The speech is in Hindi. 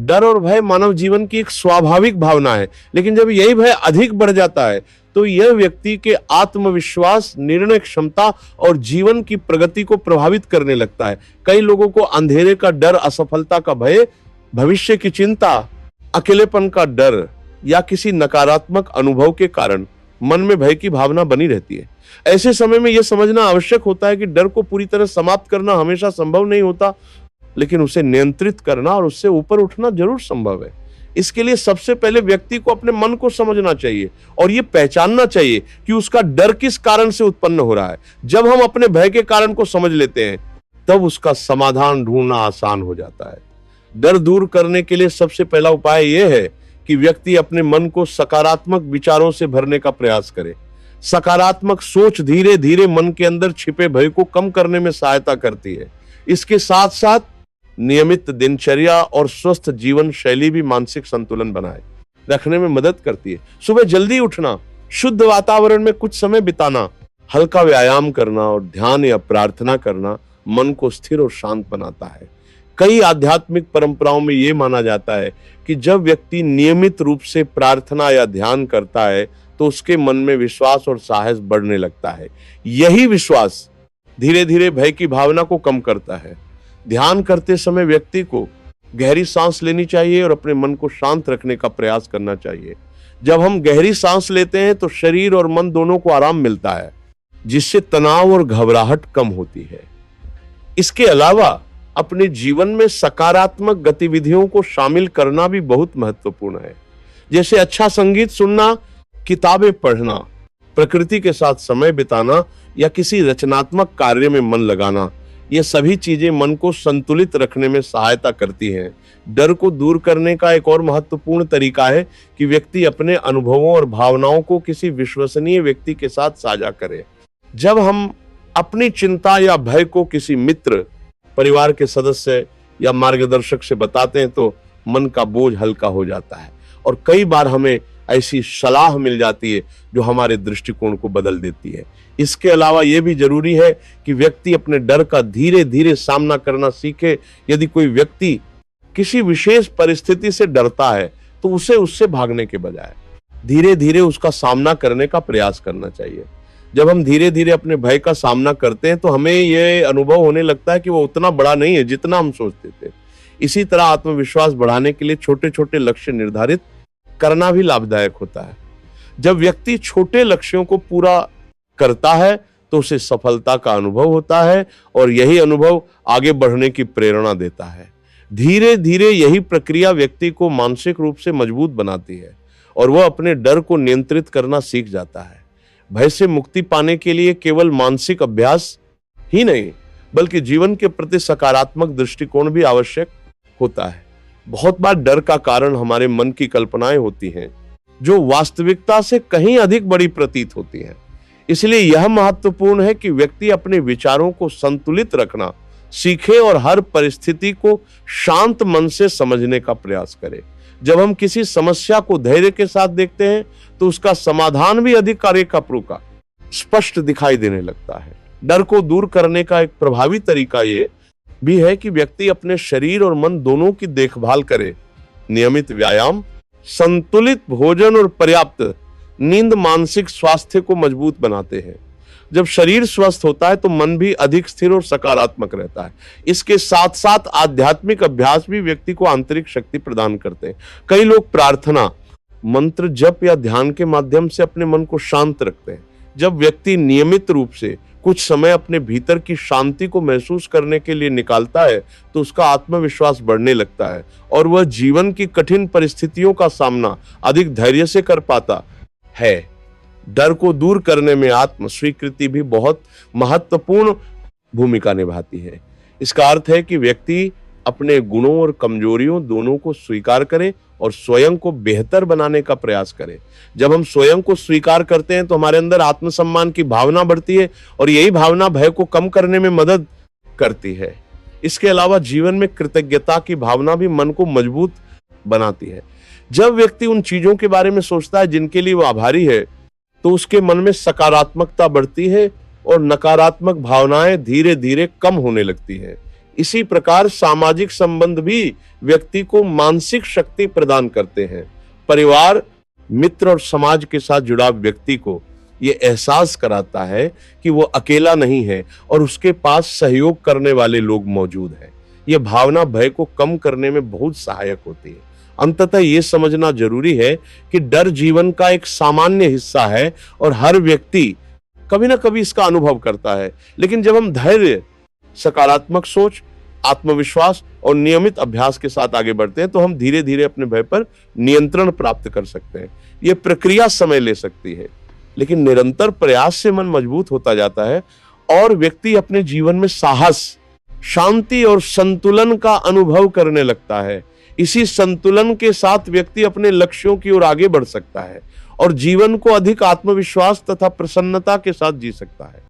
डर और भय मानव जीवन की एक स्वाभाविक भावना है, लेकिन जब यही भय अधिक बढ़ जाता है तो यह व्यक्ति के आत्मविश्वास, निर्णय क्षमता और जीवन की प्रगति को प्रभावित करने लगता है। कई लोगों को अंधेरे का डर, असफलता का भय, भविष्य की चिंता, अकेलेपन का डर या किसी नकारात्मक अनुभव के कारण मन में भय की भावना बनी रहती है। ऐसे समय में यह समझना आवश्यक होता है कि डर को पूरी तरह समाप्त करना हमेशा संभव नहीं होता, लेकिन उसे नियंत्रित करना और उससे ऊपर उठना जरूर संभव है। इसके लिए सबसे पहले व्यक्ति को अपने मन को समझना चाहिए और यह पहचानना चाहिए कि उसका डर किस कारण से उत्पन्न हो रहा है। जब हम अपने भय के कारण को समझ लेते हैं, तब उसका समाधान ढूंढना आसान हो जाता है। डर दूर करने के लिए सबसे पहला उपाय यह है कि व्यक्ति अपने मन को सकारात्मक विचारों से भरने का प्रयास करे। सकारात्मक सोच धीरे धीरे मन के अंदर छिपे भय को कम करने में सहायता करती है। इसके साथ साथ नियमित दिनचर्या और स्वस्थ जीवन शैली भी मानसिक संतुलन बनाए रखने में मदद करती है। सुबह जल्दी उठना, शुद्ध वातावरण में कुछ समय बिताना, हल्का व्यायाम करना और ध्यान या प्रार्थना करना मन को स्थिर और शांत बनाता है। कई आध्यात्मिक परंपराओं में यह माना जाता है कि जब व्यक्ति नियमित रूप से प्रार्थना या ध्यान करता है तो उसके मन में विश्वास और साहस बढ़ने लगता है। यही विश्वास धीरे धीरे भय की भावना को कम करता है। ध्यान करते समय व्यक्ति को गहरी सांस लेनी चाहिए और अपने मन को शांत रखने का प्रयास करना चाहिए। जब हम गहरी सांस लेते हैं तो शरीर और मन दोनों को आराम मिलता है, जिससे तनाव और घबराहट कम होती है। इसके अलावा अपने जीवन में सकारात्मक गतिविधियों को शामिल करना भी बहुत महत्वपूर्ण है, जैसे अच्छा संगीत सुनना, किताबें पढ़ना, प्रकृति के साथ समय बिताना या किसी रचनात्मक कार्य में मन लगाना। ये सभी चीजें मन को संतुलित रखने में सहायता करती हैं। डर को दूर करने का एक और महत्वपूर्ण तरीका है कि व्यक्ति अपने अनुभवों और भावनाओं को किसी विश्वसनीय व्यक्ति के साथ साझा करे। जब हम अपनी चिंता या भय को किसी मित्र, परिवार के सदस्य या मार्गदर्शक से बताते हैं तो मन का बोझ हल्का हो जाता है और कई बार हमें ऐसी सलाह मिल जाती है जो हमारे दृष्टिकोण को बदल देती है। इसके अलावा यह भी जरूरी है कि व्यक्ति अपने डर का धीरे धीरे सामना करना सीखे। यदि कोई व्यक्ति किसी विशेष परिस्थिति से डरता है तो उसे उससे भागने के बजाय धीरे धीरे उसका सामना करने का प्रयास करना चाहिए। जब हम धीरे धीरे अपने भय का सामना करते हैं तो हमें यह अनुभव होने लगता है कि वो उतना बड़ा नहीं है जितना हम सोचते थे। इसी तरह आत्मविश्वास बढ़ाने के लिए छोटे छोटे लक्ष्य निर्धारित करना भी लाभदायक होता है। जब व्यक्ति छोटे लक्ष्यों को पूरा करता है तो उसे सफलता का अनुभव होता है और यही अनुभव आगे बढ़ने की प्रेरणा देता है। धीरे धीरे यही प्रक्रिया व्यक्ति को मानसिक रूप से मजबूत बनाती है और वह अपने डर को नियंत्रित करना सीख जाता है। भय से मुक्ति पाने के लिए केवल मानसिक अभ्यास ही नहीं, बल्कि जीवन के प्रति सकारात्मक दृष्टिकोण भी आवश्यक होता है। बहुत बार डर का कारण हमारे मन की कल्पनाएं होती हैं, जो वास्तविकता से कहीं अधिक बड़ी प्रतीत होती हैं। इसलिए यह महत्वपूर्ण है कि व्यक्ति अपने विचारों को संतुलित रखना सीखे और हर परिस्थिति को शांत मन से समझने का प्रयास करे। जब हम किसी समस्या को धैर्य के साथ देखते हैं तो उसका समाधान भी अधिक कार्यप्रका स्पष्ट दिखाई देने लगता है। डर को दूर करने का एक प्रभावी तरीका यह भी है कि व्यक्ति अपने शरीर और मन दोनों की देखभाल करे। नियमित व्यायाम, संतुलित भोजन और पर्याप्त नींद मानसिक स्वास्थ्य को मजबूत बनाते हैं। जब शरीर स्वस्थ होता है तो मन भी अधिक स्थिर और सकारात्मक रहता है। इसके साथ साथ आध्यात्मिक अभ्यास भी व्यक्ति को आंतरिक शक्ति प्रदान करते हैं। कई लोग प्रार्थना, मंत्र जप या ध्यान के माध्यम से अपने मन को शांत रखते हैं। जब व्यक्ति नियमित रूप से कुछ समय अपने भीतर की शांति को महसूस करने के लिए निकालता है तो उसका आत्मविश्वास बढ़ने लगता है और वह जीवन की कठिन परिस्थितियों का सामना अधिक धैर्य से कर पाता है। डर को दूर करने में आत्म स्वीकृति भी बहुत महत्वपूर्ण भूमिका निभाती है। इसका अर्थ है कि व्यक्ति अपने गुणों और कमजोरियों दोनों को स्वीकार करे और स्वयं को बेहतर बनाने का प्रयास करे। जब हम स्वयं को स्वीकार करते हैं तो हमारे अंदर आत्मसम्मान की भावना बढ़ती है और यही भावना भय को कम करने में मदद करती है। इसके अलावा जीवन में कृतज्ञता की भावना भी मन को मजबूत बनाती है। जब व्यक्ति उन चीजों के बारे में सोचता है जिनके लिए वो आभारी है तो उसके मन में सकारात्मकता बढ़ती है और नकारात्मक भावनाएं धीरे धीरे कम होने लगती है। इसी प्रकार सामाजिक संबंध भी व्यक्ति को मानसिक शक्ति प्रदान करते हैं। परिवार, मित्र और समाज के साथ जुड़ाव व्यक्ति को ये एहसास कराता है कि वो अकेला नहीं है और उसके पास सहयोग करने वाले लोग मौजूद हैं। ये भावना भय को कम करने में बहुत सहायक होती है। अंततः ये समझना जरूरी है कि डर जीवन का एक सामान्य हिस्सा है और हर व्यक्ति कभी ना कभी इसका अनुभव करता है। लेकिन जब हम धैर्य, सकारात्मक सोच, आत्मविश्वास और नियमित अभ्यास के साथ आगे बढ़ते हैं तो हम धीरे धीरे अपने भय पर नियंत्रण प्राप्त कर सकते हैं। यह प्रक्रिया समय ले सकती है, लेकिन निरंतर प्रयास से मन मजबूत होता जाता है और व्यक्ति अपने जीवन में साहस, शांति और संतुलन का अनुभव करने लगता है। इसी संतुलन के साथ व्यक्ति अपने लक्ष्यों की ओर आगे बढ़ सकता है और जीवन को अधिक आत्मविश्वास तथा प्रसन्नता के साथ जी सकता है।